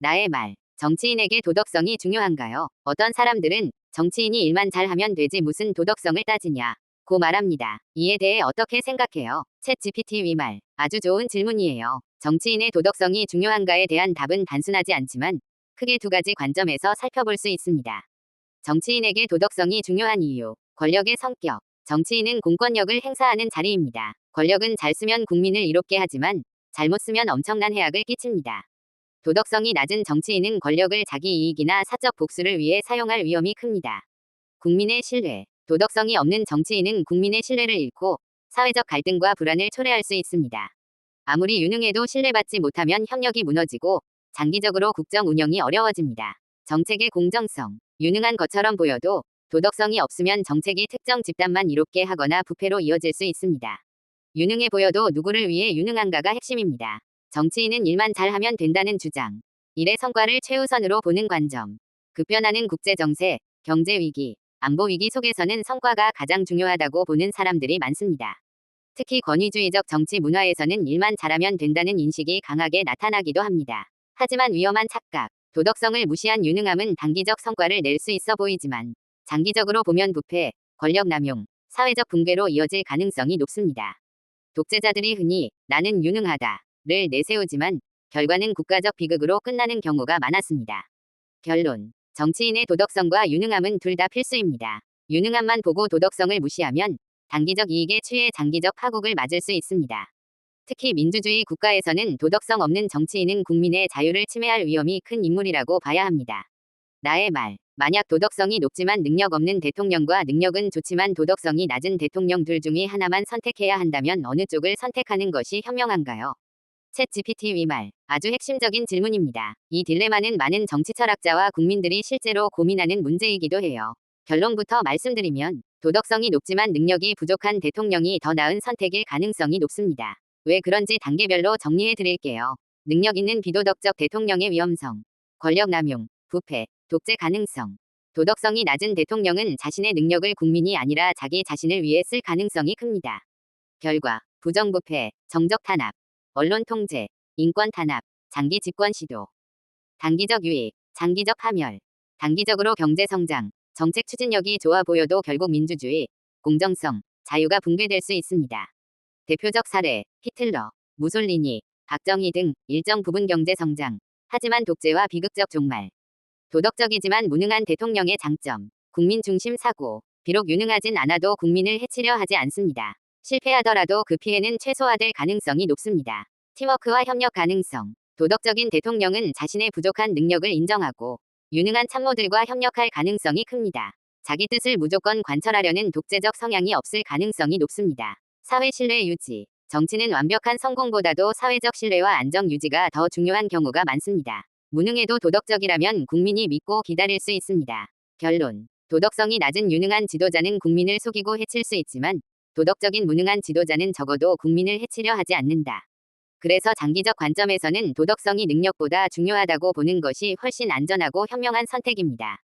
나의 말. 정치인에게 도덕성이 중요한가요? 어떤 사람들은 정치인이 일만 잘하면 되지 무슨 도덕성을 따지냐 고 말합니다. 이에 대해 어떻게 생각해요? 챗 GPT 위말. 아주 좋은 질문이에요. 정치인의 도덕성이 중요한가에 대한 답은 단순하지 않지만 크게 두 가지 관점에서 살펴볼 수 있습니다. 정치인에게 도덕성이 중요한 이유. 권력의 성격. 정치인은 공권력을 행사하는 자리입니다. 권력은 잘 쓰면 국민을 이롭게 하지만 잘못 쓰면 엄청난 해악을 끼칩니다. 도덕성이 낮은 정치인은 권력을 자기 이익이나 사적 복수를 위해 사용할 위험이 큽니다. 국민의 신뢰. 도덕성이 없는 정치인은 국민의 신뢰를 잃고 사회적 갈등과 불안을 초래할 수 있습니다. 아무리 유능해도 신뢰받지 못하면 협력이 무너지고 장기적으로 국정 운영이 어려워집니다. 정책의 공정성. 유능한 것처럼 보여도 도덕성이 없으면 정책이 특정 집단만 이롭게 하거나 부패로 이어질 수 있습니다. 유능해 보여도 누구를 위해 유능한가가 핵심입니다. 정치인은 일만 잘하면 된다는 주장. 일의 성과를 최우선으로 보는 관점. 급변하는 국제정세, 경제위기, 안보위기 속에서는 성과가 가장 중요하다고 보는 사람들이 많습니다. 특히 권위주의적 정치 문화에서는 일만 잘하면 된다는 인식이 강하게 나타나기도 합니다. 하지만 위험한 착각, 도덕성을 무시한 유능함은 단기적 성과를 낼 수 있어 보이지만 장기적으로 보면 부패, 권력 남용, 사회적 붕괴로 이어질 가능성이 높습니다. 독재자들이 흔히 나는 유능하다를 내세우지만 결과는 국가적 비극으로 끝나는 경우가 많았습니다. 결론. 정치인의 도덕성과 유능함은 둘 다 필수입니다. 유능함만 보고 도덕성을 무시하면 단기적 이익에 취해 장기적 파국을 맞을 수 있습니다. 특히 민주주의 국가에서는 도덕성 없는 정치인은 국민의 자유를 침해할 위험이 큰 인물이라고 봐야 합니다. 나의 말. 만약 도덕성이 높지만 능력 없는 대통령과 능력은 좋지만 도덕성이 낮은 대통령 둘 중에 하나만 선택해야 한다면 어느 쪽을 선택하는 것이 현명한가요? 챗 GPT 위말. 아주 핵심적인 질문입니다. 이 딜레마는 많은 정치 철학자와 국민들이 실제로 고민하는 문제이기도 해요. 결론부터 말씀드리면 도덕성이 높지만 능력이 부족한 대통령이 더 나은 선택일 가능성이 높습니다. 왜 그런지 단계별로 정리해 드릴게요. 능력 있는 비도덕적 대통령의 위험성. 권력 남용, 부패, 독재 가능성. 도덕성이 낮은 대통령은 자신의 능력을 국민이 아니라 자기 자신을 위해 쓸 가능성이 큽니다. 결과, 부정부패, 정적 탄압, 언론 통제, 인권 탄압, 장기 집권 시도. 단기적 유익, 장기적 파멸. 단기적으로 경제 성장, 정책 추진력이 좋아 보여도 결국 민주주의, 공정성, 자유가 붕괴될 수 있습니다. 대표적 사례, 히틀러, 무솔리니, 박정희 등 일정 부분 경제 성장, 하지만 독재와 비극적 종말. 도덕적이지만 무능한 대통령의 장점. 국민 중심 사고. 비록 유능하진 않아도 국민을 해치려 하지 않습니다. 실패하더라도 그 피해는 최소화될 가능성이 높습니다. 팀워크와 협력 가능성. 도덕적인 대통령은 자신의 부족한 능력을 인정하고 유능한 참모들과 협력할 가능성이 큽니다. 자기 뜻을 무조건 관철하려는 독재적 성향이 없을 가능성이 높습니다. 사회 신뢰 유지. 정치는 완벽한 성공보다도 사회적 신뢰와 안정 유지가 더 중요한 경우가 많습니다. 무능해도 도덕적이라면 국민이 믿고 기다릴 수 있습니다. 결론. 도덕성이 낮은 유능한 지도자는 국민을 속이고 해칠 수 있지만 도덕적인 무능한 지도자는 적어도 국민을 해치려 하지 않는다. 그래서 장기적 관점에서는 도덕성이 능력보다 중요하다고 보는 것이 훨씬 안전하고 현명한 선택입니다.